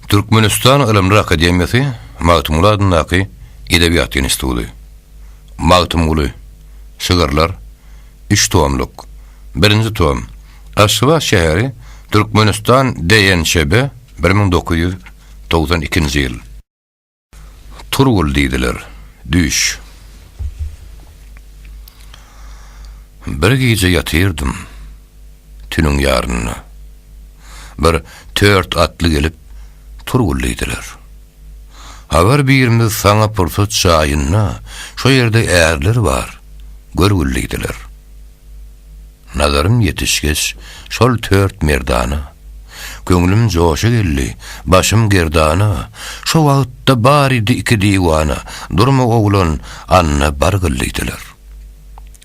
Türkmenistan Ilimler Akademiyasy Magtymul adyndaky edebiyat instituty. Magtymul şygyrlar 3 tomlyk. 1-nji tom. Aşgabat şäheri Türkmenistan DNŞB 1992-nji ýyl. Turgul diýdiler. Düş. Bir gece yatyrdım tünüň ýaryna. Bir 4 atly gelip turgullydylar. Habar birimiz saňa pursat şaýyna, şo ýerde äärler bar, görgüllydylar. Nazarym ýetişgeç şol 4 merdana. Göňlüm joşa geldi, başym gerdana. Şo wagtda bar idi 2 diwana, durma oglan anna bargyllydylar.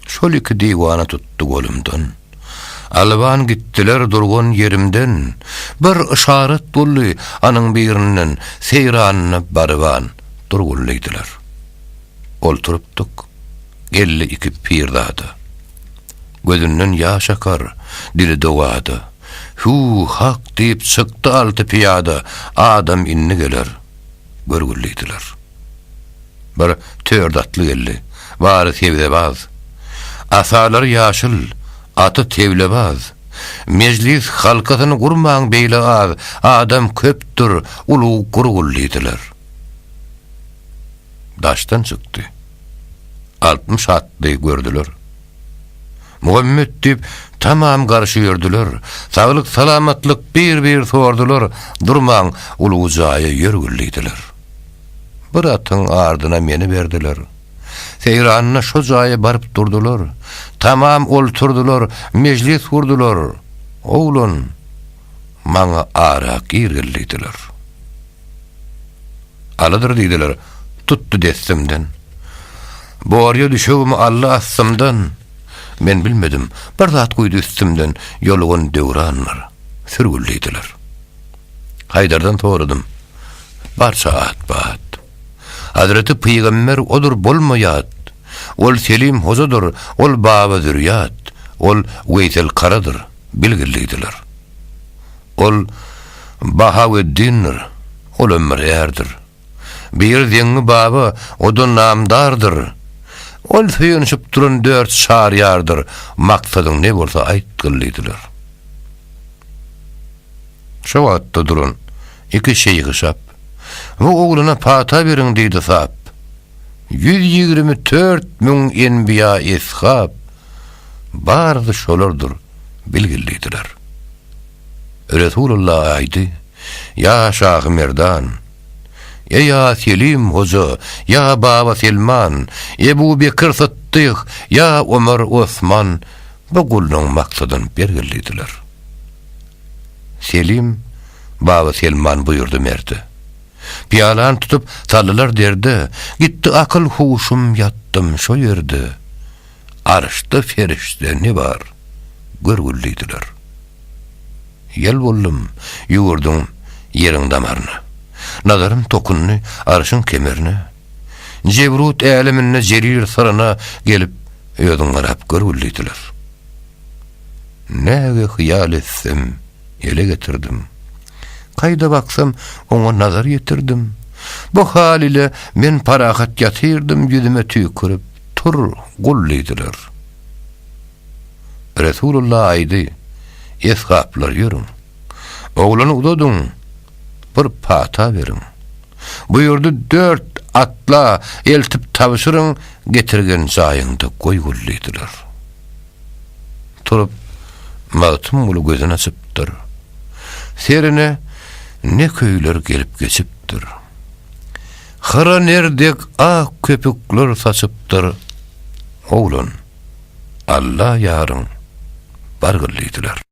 Şol 2 diwana tutdy golumdan. Alban gittiler durgun yerimden. Bir işaret boldy anyň birinden seýranyny barban durgullydylar. Olturupdyk. 52 pirdada. Gözünden ýaş akar, dili dowady. Hu hak diýip çykdy alty piyada, adam inni geler. Görgüllydyler. Bir 4 atly geldi. Bary tebdebaz. Asalar ýaşyl, atı tevlebaz. Meclis halkasyny gurmaň beýle az, adam köpdür, ulu gurgullydylar. Daşdan çykdy. 60 atly gördüler. Muhammed diýip tamam garşy ýördiler. Saglyk salamatlyk bir sordular. Durmaň ulu jaýa ýörgüllydyler. Bir atyň ardyna meni berdiler. Seýranyna şo jaýa baryp durdular. Tamam olturdular, meclis kurdular. Oğlun, maňa arak ýergildiler. Aladyr diýdiler, tutdu destimden. Borýa düşegimi Allah assymdan. Men bilmedim, bir zat goýdy üstümden, ýolugun döwranlar. Sürgüldiler. Haydardan soradym. Barça at. Hazreti Peygamber odur bolmaýat. Ol Selim hozadır, ol baba zürriyat, ol Veysel Karadır, bilgillidiler. Ol Bahaweddin'dir, ol Ömer Erdir. Bir zengi baba, odun namdardır. Ol süýünüşip duran 4 şaryardır, maksadyň ne bolsa aýtgyllydylar. Şo wagtda duran 2 şeýhi şap, bu ogluna pata beriň diýdi sap. 124.000 enbiya ishab bardy şolardyr, bilgillidiler. Resulullah aýdy: "Ya Şah Merdan, ya Selim hoja, ya Baba Selman, Ebu Bekir Sıddyk, ya Ömer Osman." Bu gulnyň maksadyny belgillidiler. Selim, Baba Selman buyurdu merdi. Piyalan tutup sallylar derdi. Gitti akıl huşum yattım şo ýerde. Arşda ferişte ne bar? Görgüllidiler. Yel boldum, ýugurdum ýeriň damaryna. Nazarym tokunny arşyň kemerine. Jebrut älimine jerir syryna gelip öýüň garap görgüllidiler. Näge hyýal etsem, ele getirdim. Kayda baksam ona nazar yetirdim. Bu hal ile men parahat yatyrdım, yüzüme tükürüp tur gullydylar. Resulullah aýdy: "Eshaplar ýörüň. Oglany udadyň, bir pata beriň. Buyurdy 4 atla eltip tabşyryň, getirgen jaýyňda goýgullydylar." Turup Magtymul gözüne açypdyr. Serine ne köýler gelip geçipdir. Hara nerdek ak köpükler saçıpdır. Oğlun, Allah yarın bargyllydylar.